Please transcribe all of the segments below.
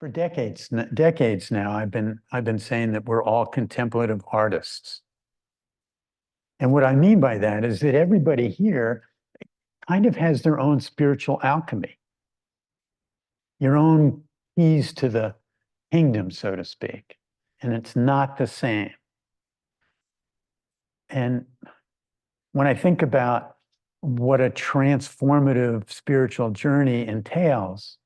For decades now, I've been saying that we're all contemplative artists. And what I mean by that is that everybody here kind of has their own spiritual alchemy, your own keys to the kingdom, so to speak. And it's not the same. And when I think about what a transformative spiritual journey entails,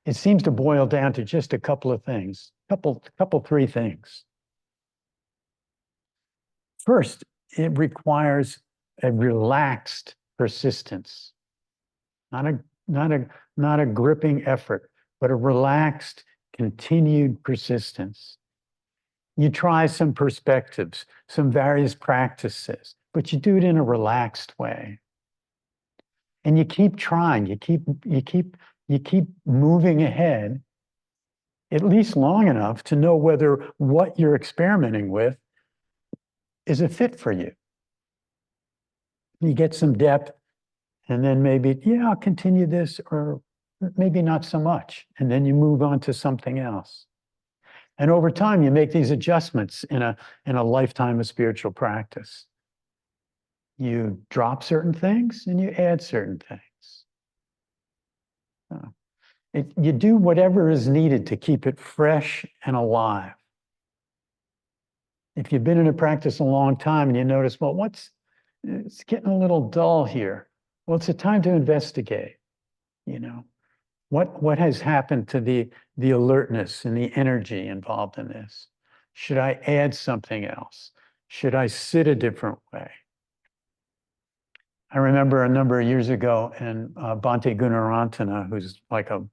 it seems to boil down to just a couple of things, three things. First, it requires a relaxed persistence, not a gripping effort, but a relaxed, continued persistence. You try some perspectives, some various practices, but you do it in a relaxed way. And you keep trying, you keep moving ahead, at least long enough to know whether what you're experimenting with is a fit for you. You get some depth, and then maybe, yeah, I'll continue this, or maybe not so much. And then you move on to something else. And over time, you make these adjustments in a lifetime of spiritual practice. You drop certain things and you add certain things. You do whatever is needed to keep it fresh and alive. If you've been in a practice a long time and you notice, well, it's getting a little dull here. Well, it's a time to investigate, what has happened to the alertness and the energy involved in this? Should I add something else? Should I sit a different way? I remember a number of years ago, and Bhante Gunaratana, who's like a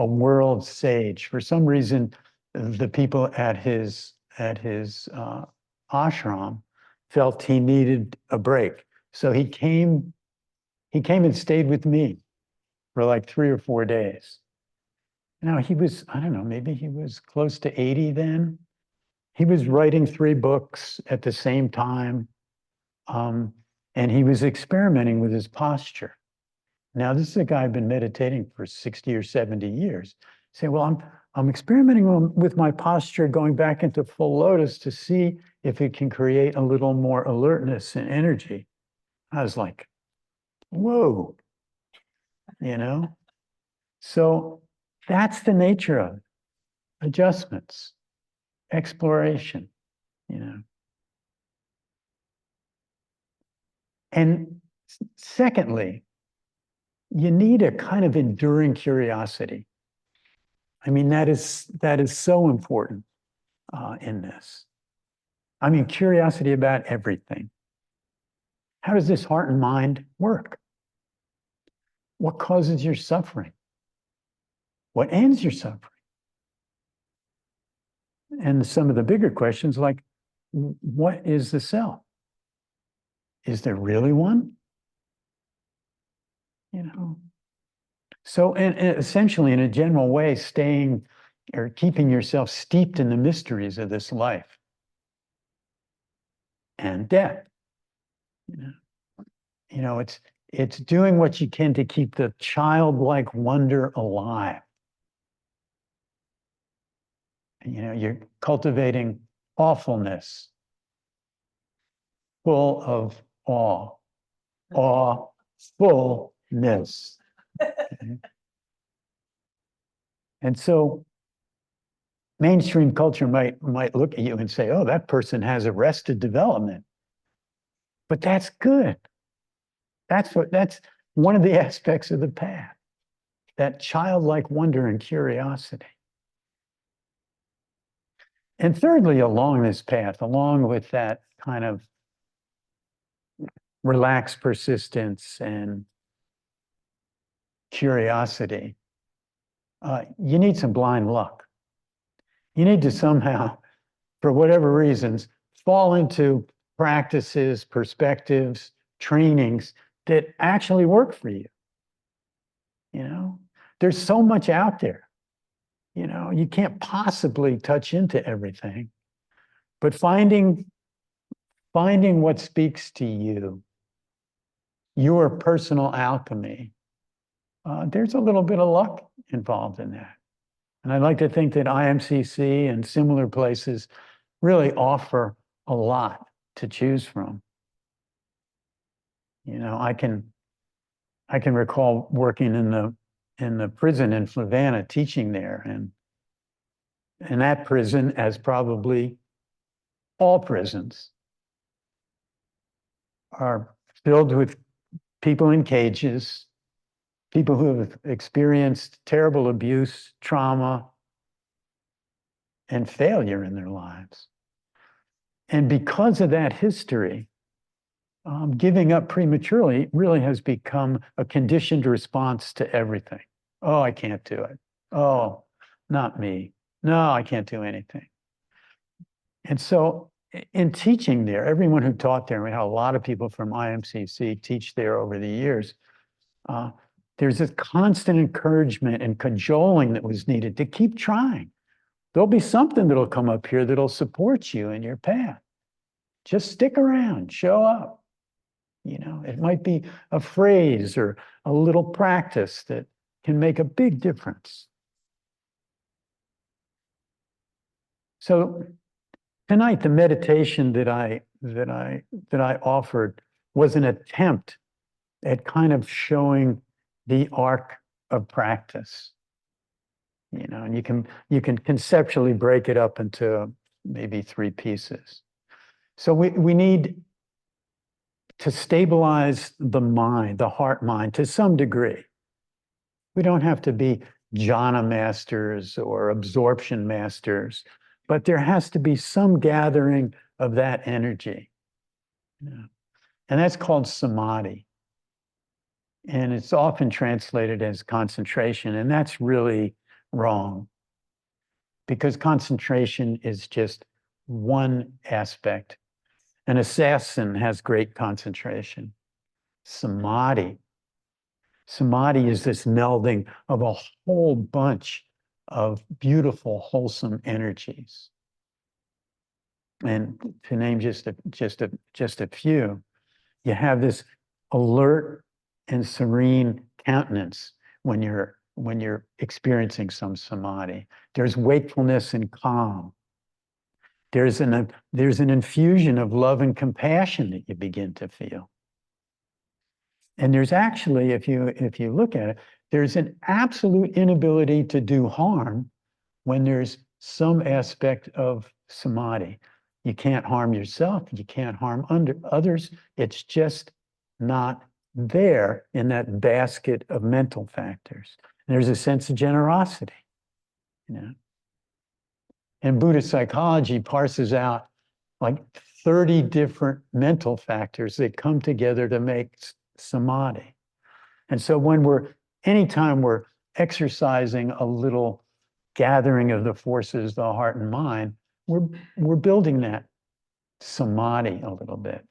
world sage. For some reason, the people at his ashram felt he needed a break. So he came and stayed with me for like 3 or 4 days. Now he was, I don't know, maybe he was close to 80 then. He was writing 3 books at the same time. And he was experimenting with his posture. Now, this is a guy I've been meditating for 60 or 70 years. Say, well, I'm experimenting with my posture, going back into full lotus to see if it can create a little more alertness and energy. I was like, whoa, So that's the nature of it. Adjustments, exploration, And secondly, you need a kind of enduring curiosity. I mean, that is so important in this. I mean, curiosity about everything. How does this heart and mind work? What causes your suffering? What ends your suffering? And some of the bigger questions like, what is the self? Is there really one? So and essentially, in a general way, staying or keeping yourself steeped in the mysteries of this life and death. It's doing what you can to keep the childlike wonder alive. You're cultivating awfulness, full of awe, awfulness. Okay. And so mainstream culture might look at you and say, oh, that person has arrested development. But that's good. That's one of the aspects of the path, that childlike wonder and curiosity. And thirdly, along this path, along with that kind of relaxed persistence and curiosity, you need some blind luck. You need to somehow, for whatever reasons, fall into practices, perspectives, trainings that actually work for you. There's so much out there. You can't possibly touch into everything, but finding what speaks to you, your personal alchemy, there's a little bit of luck involved in that. And I'd like to think that IMCC and similar places really offer a lot to choose from. You know, I can recall working in the prison in Flavanna, teaching there, and that prison, as probably all prisons, are filled with people in cages, people who have experienced terrible abuse, trauma, and failure in their lives. And because of that history, giving up prematurely really has become a conditioned response to everything. Oh, I can't do it. Oh, not me. No, I can't do anything. And so in teaching there, everyone who taught there, we had a lot of people from IMCC teach there over the years. There's this constant encouragement and cajoling that was needed to keep trying. There'll be something that'll come up here that'll support you in your path. Just stick around, show up. You know, it might be a phrase or a little practice that can make a big difference. So tonight, the meditation that I offered was an attempt at kind of showing the arc of practice. You know, and you can conceptually break it up into maybe 3 pieces. So we need to stabilize the mind, the heart mind, to some degree. We don't have to be jhana masters or absorption masters, but there has to be some gathering of that energy. Yeah. And that's called samadhi. And it's often translated as concentration, and that's really wrong, because concentration is just one aspect. An assassin has great concentration. Samadhi is this melding of a whole bunch of beautiful, wholesome energies. And to name just a few, you have this alert and serene countenance when you're experiencing some samadhi. There's wakefulness and calm. There's an infusion of love and compassion that you begin to feel. And there's actually, if you look at it, there's an absolute inability to do harm when there's some aspect of samadhi. You can't harm yourself. You can't harm others. It's just not there in that basket of mental factors. And there's a sense of generosity, you know. And Buddhist psychology parses out like 30 different mental factors that come together to make samadhi. And so anytime we're exercising a little gathering of the forces, the heart and mind, we're building that samadhi a little bit.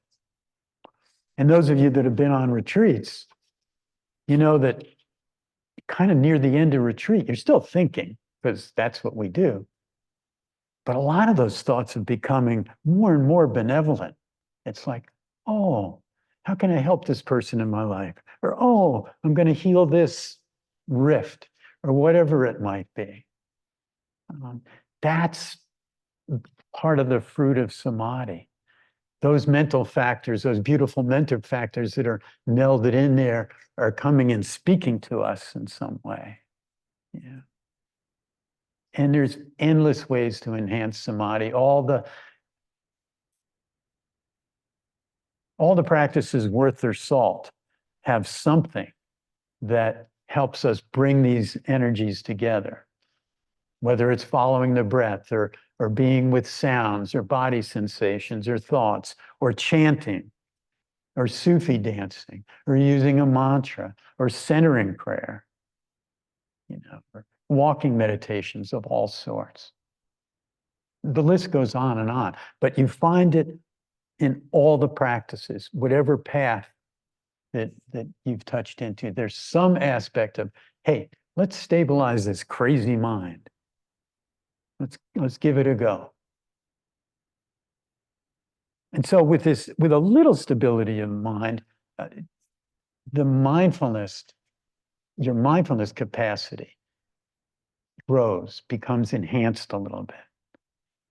And those of you that have been on retreats, you know that kind of near the end of retreat, you're still thinking, because that's what we do. But a lot of those thoughts are becoming more and more benevolent. It's like, oh, how can I help this person in my life? Or, oh, I'm going to heal this rift, or whatever it might be. That's part of the fruit of samadhi. Those mental factors, those beautiful mental factors that are melded in there are coming and speaking to us in some way. Yeah. And there's endless ways to enhance samadhi. All the practices worth their salt have something that helps us bring these energies together, whether it's following the breath or being with sounds or body sensations or thoughts or chanting or Sufi dancing or using a mantra or centering prayer, you know, or walking meditations of all sorts. The list goes on, but you find it in all the practices, whatever path that you've touched into. There's some aspect of, hey, let's stabilize this crazy mind. Let's give it a go. And so with a little stability of mind, the mindfulness your mindfulness capacity grows, becomes enhanced a little bit.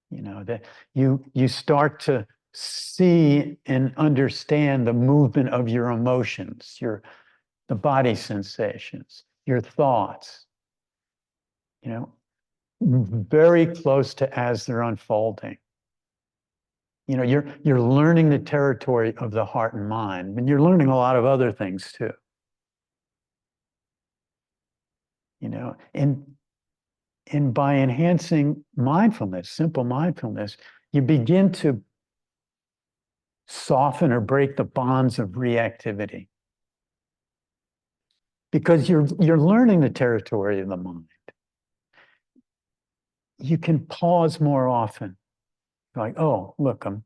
You know, that you start to see and understand the movement of your emotions, the body sensations, your thoughts, you know, very close to as they're unfolding. You know, you're learning the territory of the heart and mind, and you're learning a lot of other things too. You know, and by enhancing mindfulness, simple mindfulness, you begin to soften or break the bonds of reactivity. Because you're learning the territory of the mind. You can pause more often. Like, oh, look, I'm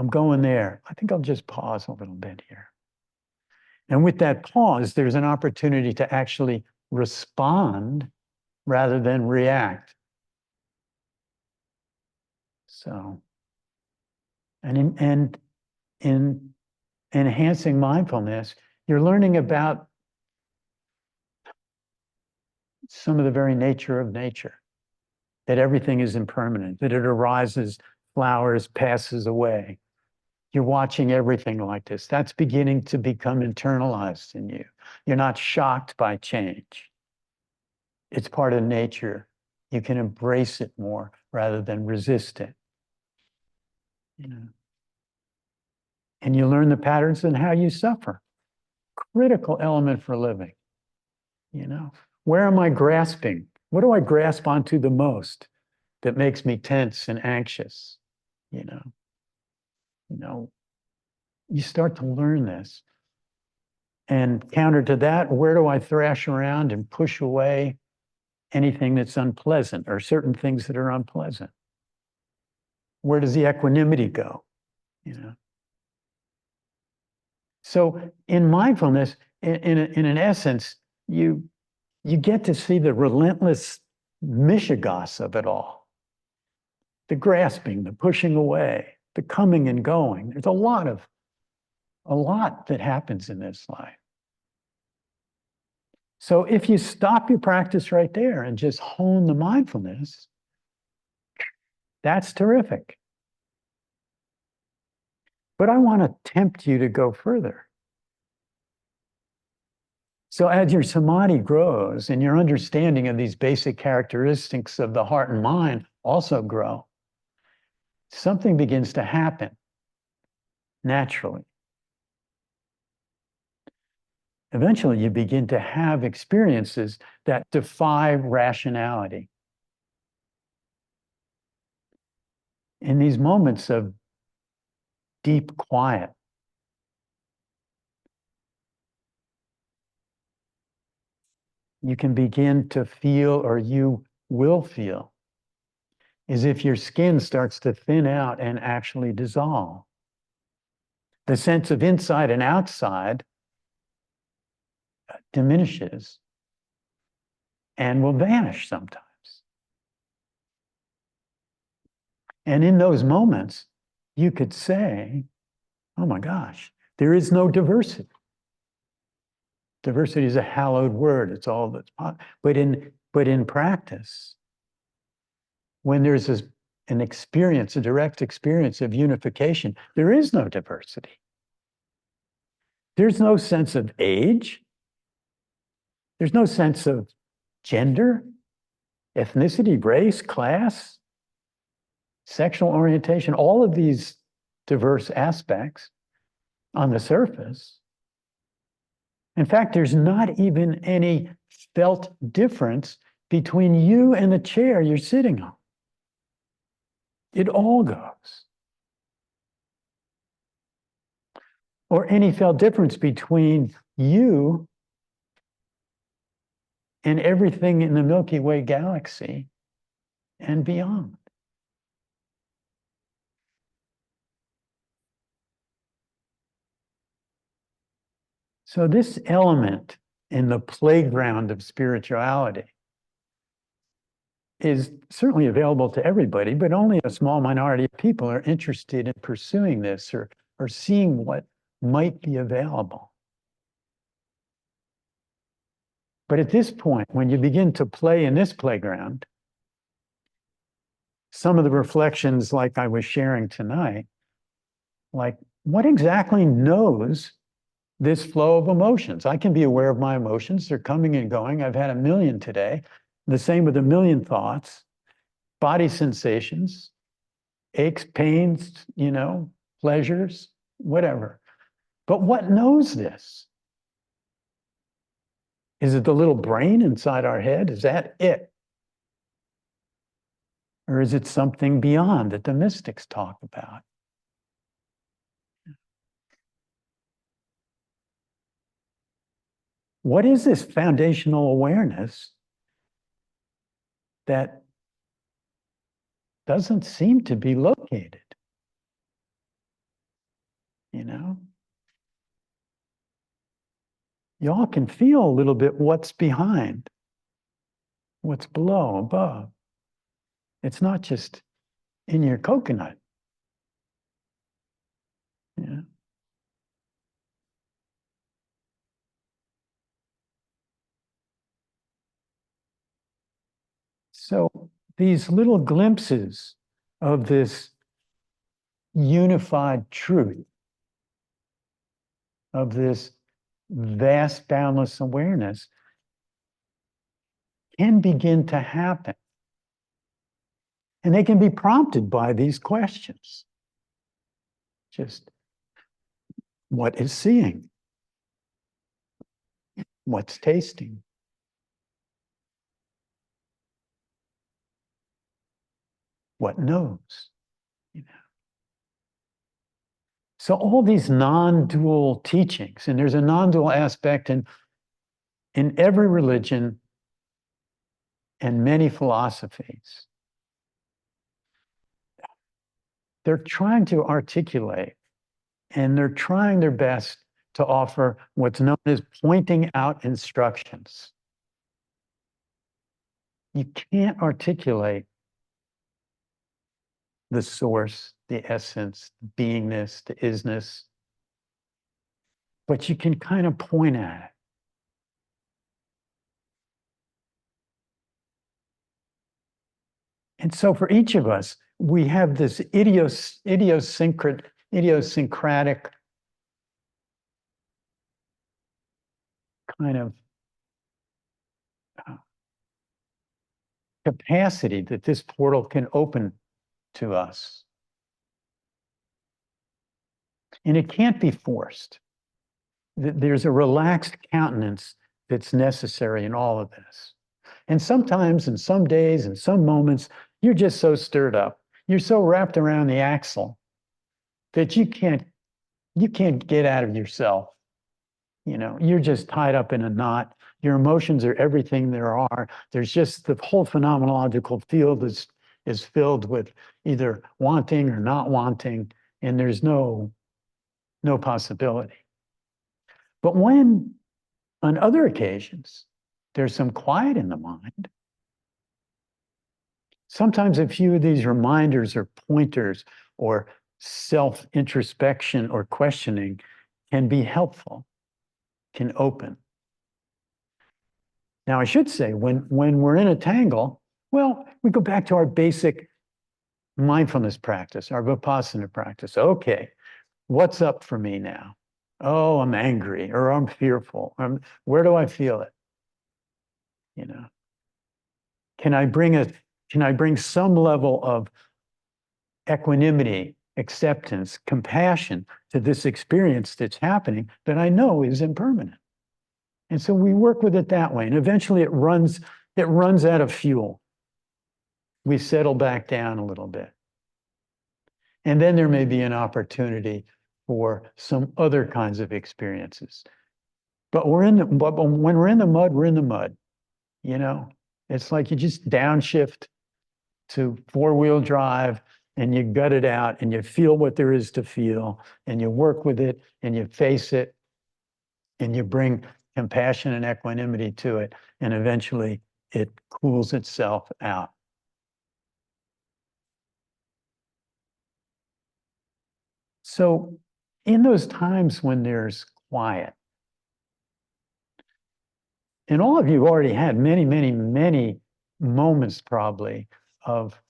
going there. I think I'll just pause a little bit here. And with that pause, there's an opportunity to actually respond rather than react. So, and in enhancing mindfulness, you're learning about some of the very nature of nature, that everything is impermanent, that it arises, flowers, passes away. You're watching everything like this. That's beginning to become internalized in you. You're not shocked by change. It's part of nature. You can embrace it more rather than resist it. You know. And you learn the patterns and how you suffer. Critical element for living. You know, where am I grasping? What do I grasp onto the most that makes me tense and anxious? You know, you start to learn this. And counter to that, where do I thrash around and push away anything that's unpleasant or certain things that are unpleasant? Where does the equanimity go? You know. So in mindfulness, in an essence, you get to see the relentless mishigas of it all. The grasping, the pushing away, the coming and going. There's a lot that happens in this life. So if you stop your practice right there and just hone the mindfulness, that's terrific. But I want to tempt you to go further. So as your samadhi grows and your understanding of these basic characteristics of the heart and mind also grow, something begins to happen naturally. Eventually, you begin to have experiences that defy rationality. In these moments of deep quiet, you can begin to feel, or you will feel, as if your skin starts to thin out and actually dissolve. The sense of inside and outside diminishes and will vanish sometimes. And in those moments, you could say, oh my gosh, there is no diversity. Diversity is a hallowed word. It's all that's possible. But in practice, when there's an experience, a direct experience of unification, there is no diversity. There's no sense of age. There's no sense of gender, ethnicity, race, class, sexual orientation, all of these diverse aspects on the surface. In fact, there's not even any felt difference between you and the chair you're sitting on. It all goes. Or any felt difference between you and everything in the Milky Way galaxy and beyond. So this element in the playground of spirituality is certainly available to everybody, but only a small minority of people are interested in pursuing this or seeing what might be available. But at this point, when you begin to play in this playground, some of the reflections like I was sharing tonight, like what exactly knows this flow of emotions? I can be aware of my emotions. They're coming and going. I've had a million today. The same with a million thoughts, body sensations, aches, pains, pleasures, whatever. But what knows this? Is it the little brain inside our head? Is that it? Or is it something beyond that the mystics talk about? What is this foundational awareness that doesn't seem to be located? You all can feel a little bit what's behind, what's below, above. It's not just in your coconut. Yeah. So these little glimpses of this unified truth, of this vast, boundless awareness, can begin to happen. And they can be prompted by these questions. Just what is seeing? What's tasting? What knows? So all these non-dual teachings, and there's a non-dual aspect in every religion and many philosophies. They're trying to articulate and they're trying their best to offer what's known as pointing out instructions. You can't articulate the source, the essence, the beingness, the isness, but you can kind of point at it. And so for each of us, we have this idiosyncratic kind of capacity that this portal can open to us. And it can't be forced. There's a relaxed countenance that's necessary in all of this. And sometimes, in some days, in some moments, you're just so stirred up. You're so wrapped around the axle that you can't get out of yourself. You're just tied up in a knot. Your emotions are everything there are. There's just the whole phenomenological field is filled with either wanting or not wanting, and there's no possibility. But when, on other occasions, there's some quiet in the mind, sometimes a few of these reminders or pointers or self-introspection or questioning can be helpful, can open. Now, I should say, when we're in a tangle, well, we go back to our basic mindfulness practice, our Vipassana practice. Okay, what's up for me now? Oh, I'm angry or I'm fearful. Where do I feel it? Can I bring some level of equanimity, acceptance, compassion to this experience that's happening that I know is impermanent? And so we work with it that way. And eventually it runs out of fuel. We settle back down a little bit. And then there may be an opportunity for some other kinds of experiences. But when we're in the mud, we're in the mud. It's like you just downshift to four-wheel drive and you gut it out and you feel what there is to feel and you work with it and you face it and you bring compassion and equanimity to it, and eventually it cools itself out. So in those times when there's quiet, and all of you already had many, many, many moments probably of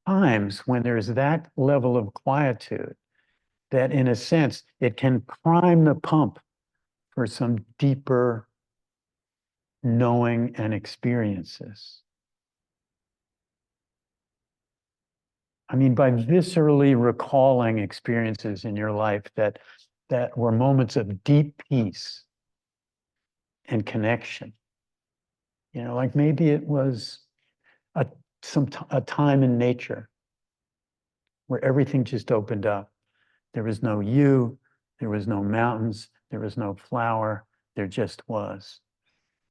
times when there's that level of quietude that in a sense, it can prime the pump for some deeper knowing and experiences. I mean, by viscerally recalling experiences in your life that were moments of deep peace and connection. You know, like maybe it was a time in nature where everything just opened up. There was no you, there was no mountains, there was no flower, there just was.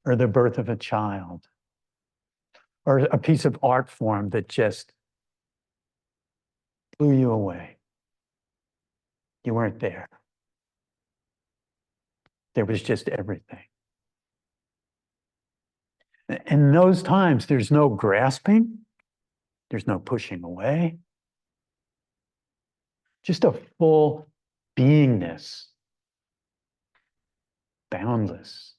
Or the birth of a child, or a piece of art form that just blew you away. You weren't there. There was just everything. In those times, there's no grasping, there's no pushing away, just a full beingness, boundless.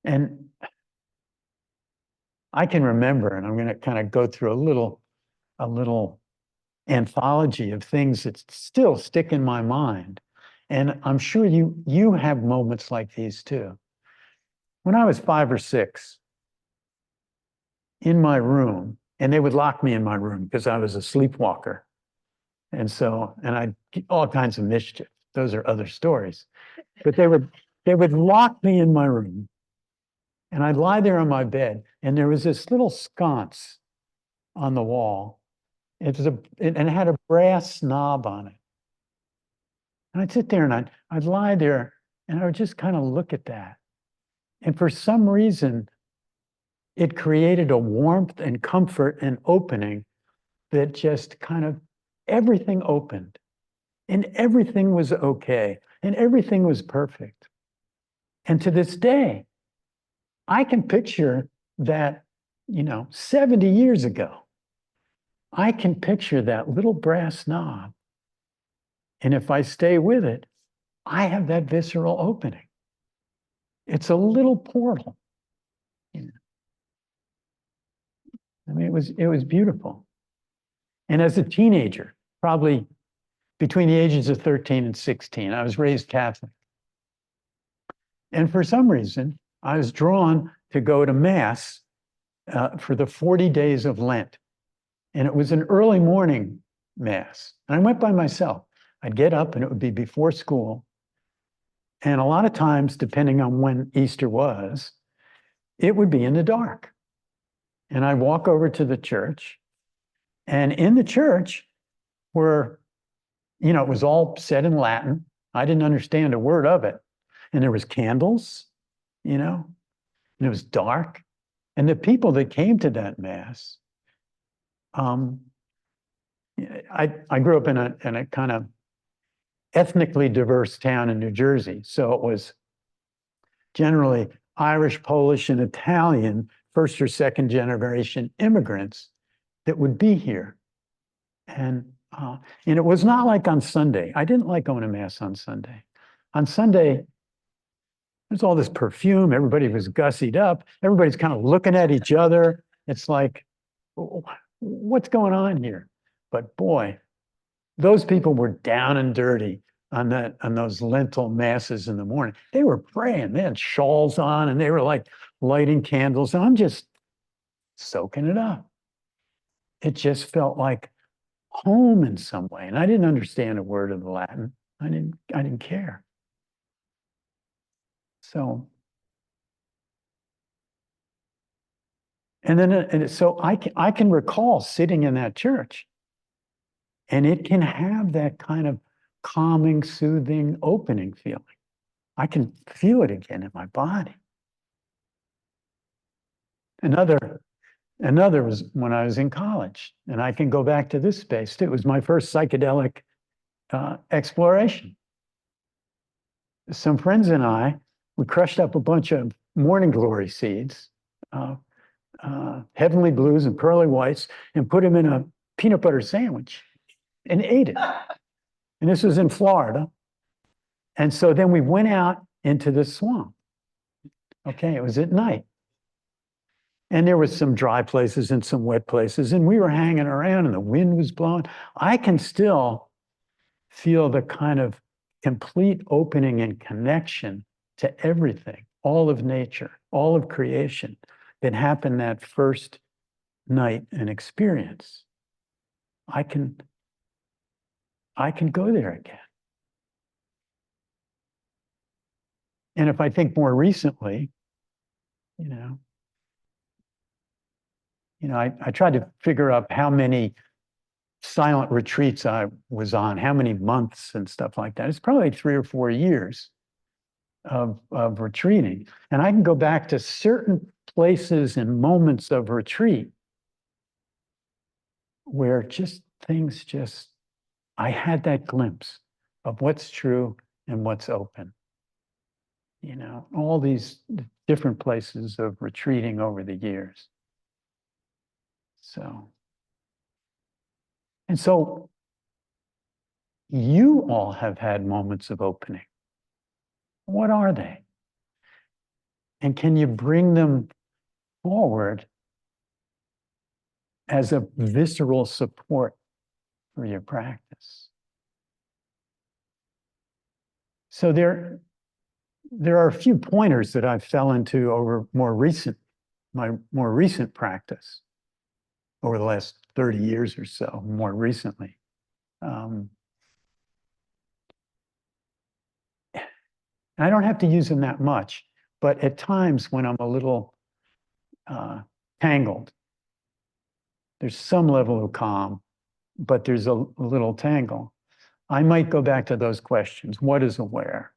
And I can remember, and I'm going to kind of go through a little anthology of things that still stick in my mind. And I'm sure you have moments like these too. When I was 5 or 6, in my room, and they would lock me in my room because I was a sleepwalker. And I all kinds of mischief. Those are other stories. But they would lock me in my room, and I'd lie there on my bed, and there was this little sconce on the wall. It had a brass knob on it. And I'd sit there and I'd lie there and I would just kind of look at that. And for some reason, it created a warmth and comfort and opening that just kind of everything opened and everything was okay and everything was perfect. And to this day, I can picture that, 70 years ago, I can picture that little brass knob. And if I stay with it, I have that visceral opening. It's a little portal. I mean, it was beautiful. And as a teenager, probably between the ages of 13 and 16, I was raised Catholic. And for some reason, I was drawn to go to Mass for the 40 days of Lent. And it was an early morning Mass. And I went by myself. I'd get up and it would be before school. And a lot of times, depending on when Easter was, it would be in the dark. And I'd walk over to the church. And in the church were, it was all said in Latin. I didn't understand a word of it. And there was candles, and it was dark. And the people that came to that Mass, I grew up in a kind of ethnically diverse town in New Jersey. So it was generally Irish, Polish, and Italian, first or second generation immigrants that would be here. And it was not like on Sunday. I didn't like going to Mass on Sunday. On Sunday, there's all this perfume. Everybody was gussied up. Everybody's kind of looking at each other. It's like, what's going on here? But boy, those people were down and dirty on those lentil masses in the morning. They were praying. They had shawls on and they were like lighting candles. And I'm just soaking it up. It just felt like home in some way. And I didn't understand a word of the Latin. I didn't care. So, so I can recall sitting in that church, and it can have that kind of calming, soothing, opening feeling. I can feel it again in my body. Another was when I was in college, and I can go back to this space too. It was my first psychedelic exploration. Some friends and I, we crushed up a bunch of morning glory seeds, heavenly blues and pearly whites, and put them in a peanut butter sandwich and ate it. And this was in Florida. And so then we went out into the swamp. Okay, it was at night. And there was some dry places and some wet places, and we were hanging around and the wind was blowing. I can still feel the kind of complete opening and connection to everything, all of nature, all of creation that happened that first night and experience. I can go there again. And if I think more recently, I tried to figure out how many silent retreats I was on, how many months and stuff like that. It's probably 3 or 4 years of retreating. And I can go back to certain places and moments of retreat where I had that glimpse of what's true and what's open. All these different places of retreating over the years. So you all have had moments of opening. What are they? And can you bring them forward as a visceral support for your practice? So there are a few pointers that I fell into over my more recent practice over the last 30 years or so, more recently. I don't have to use them that much, but at times when I'm a little tangled, there's some level of calm, but there's a little tangle. I might go back to those questions. What is aware?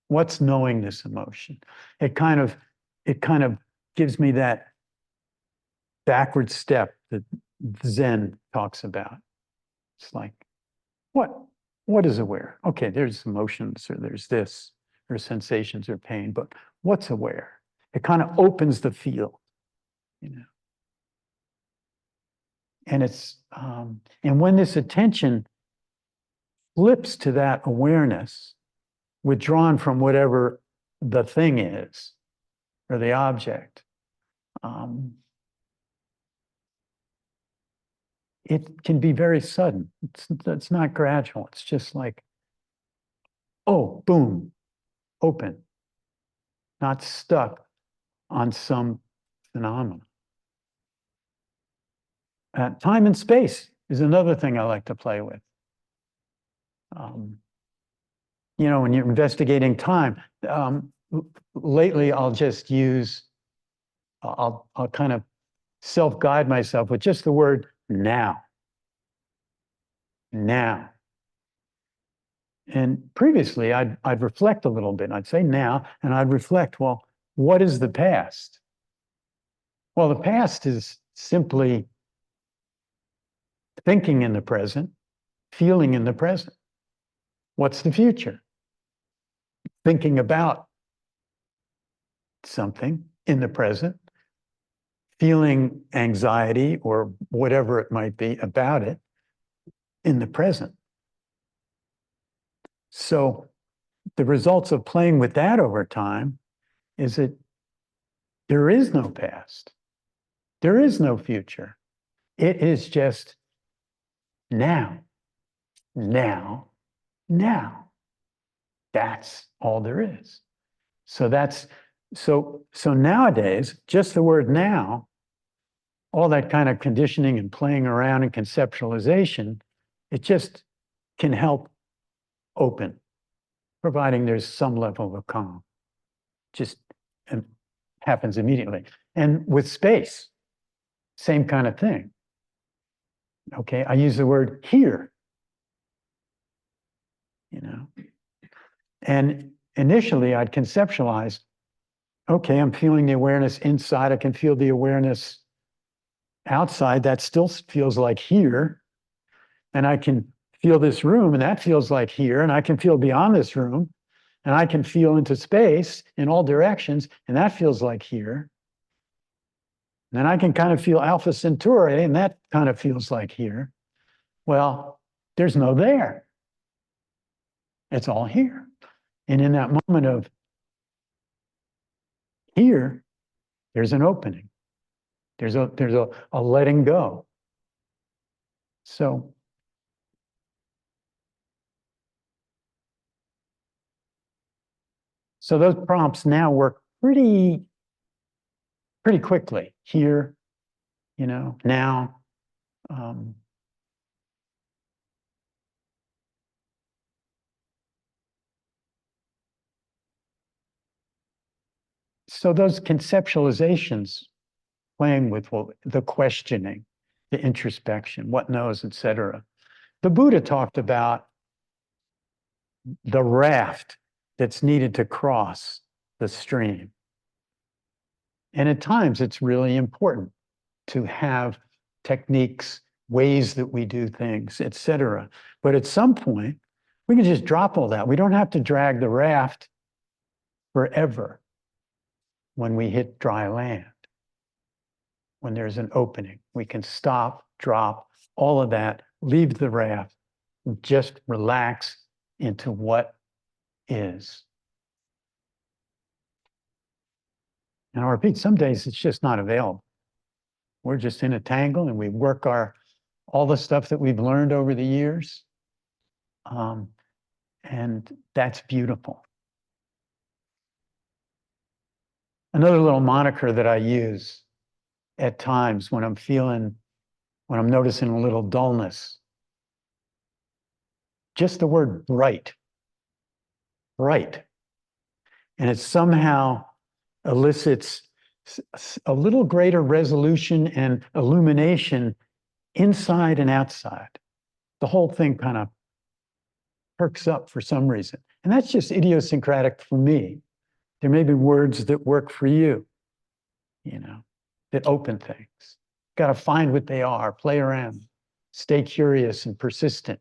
What's knowing this emotion? It kind of gives me that backward step that Zen talks about. It's like, what is aware? Okay, there's emotions, or there's this, or sensations, or pain, but what's aware? It kind of opens the field, And and when this attention flips to that awareness, withdrawn from whatever the thing is, or the object, it can be very sudden. It's not gradual. It's just like, oh, boom, open, not stuck on some phenomenon. Time and space is another thing I like to play with. When you're investigating time, lately I'll just I'll kind of self-guide myself with just the word now. Now. And previously I'd reflect a little bit. I'd say now, and I'd reflect, well, what is the past? Well, the past is simply thinking in the present, feeling in the present. What's the future? Thinking about something in the present, feeling anxiety or whatever it might be about it in the present. So the results of playing with that over time is that there is no past. There is no future. It is just now, now, now. That's all there is. So nowadays, just the word now, all that kind of conditioning and playing around and conceptualization, it just can help open, providing there's some level of calm. Just happens immediately. And with space, same kind of thing. Okay, I use the word here. And initially I'd conceptualize, okay, I'm feeling the awareness inside. I can feel the awareness outside. That still feels like here. And I can feel this room, and that feels like here. And I can feel beyond this room, and I can feel into space in all directions, and that feels like here. And then I can kind of feel Alpha Centauri, and that kind of feels like here. Well, There's no there. It's all here. And in that moment of here, there's an opening. There's a letting go. So those prompts now work pretty quickly. Here, now. So those conceptualizations, playing with the questioning, the introspection, what knows, etc. The Buddha talked about the raft that's needed to cross the stream. And at times it's really important to have techniques, ways that we do things, etc. But at some point, we can just drop all that. We don't have to drag the raft forever when we hit dry land. When there's an opening, we can stop, drop all of that, leave the raft, just relax into what is. And I'll repeat, some days it's just not available. We're just in a tangle and we work all the stuff that we've learned over the years. And that's beautiful. Another little moniker that I use at times when I'm noticing a little dullness, just the word bright. And it somehow elicits a little greater resolution and illumination inside and outside. The whole thing kind of perks up for some reason. And that's just idiosyncratic for me. There may be words that work for you, that open things. Got to find what they are, play around, stay curious and persistent,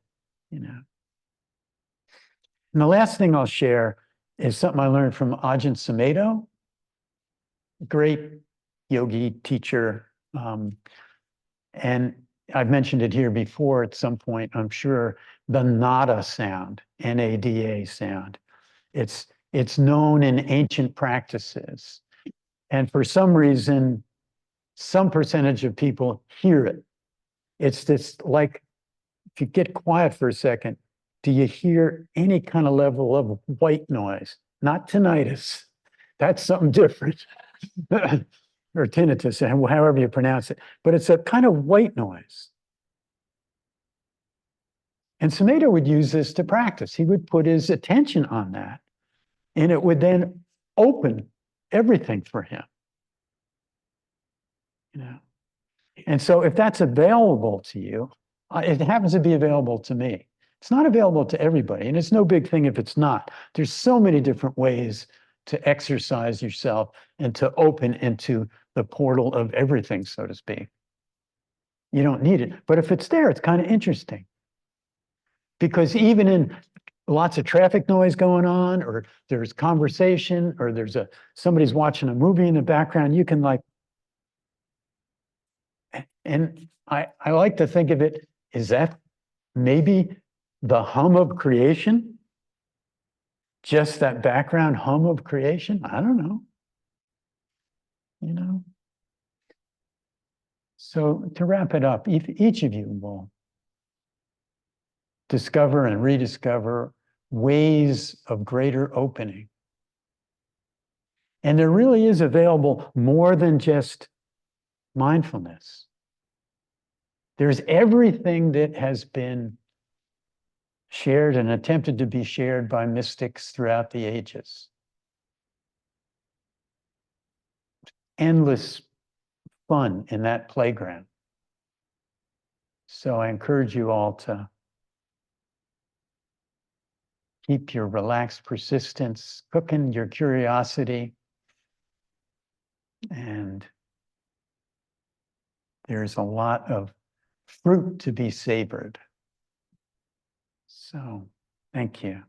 And the last thing I'll share is something I learned from Ajahn Sumedho, great yogi teacher. And I've mentioned it here before at some point, I'm sure, the nada sound, N-A-D-A sound. It's known in ancient practices. And for some reason, some percentage of people hear it. It's this, like, if you get quiet for a second, do you hear any kind of level of white noise? Not tinnitus. That's something different. Or tinnitus, however you pronounce it. But it's a kind of white noise. And Sumedho would use this to practice. He would put his attention on that, and it would then open everything for him. And so if that's available to you, it happens to be available to me. It's not available to everybody, and it's no big thing if it's not. There's so many different ways to exercise yourself and to open into the portal of everything, so to speak. You don't need it. But if it's there, it's kind of interesting. Because even in lots of traffic noise going on, or there's conversation, or somebody's watching a movie in the background, you can and I like to think of it, is that maybe the hum of creation? Just that background hum of creation? I don't know. So to wrap it up, each of you will discover and rediscover ways of greater opening. And there really is available more than just mindfulness. There's everything that has been shared and attempted to be shared by mystics throughout the ages. Endless fun in that playground. So I encourage you all to keep your relaxed persistence cooking, your curiosity, and there's a lot of fruit to be savored. So, thank you.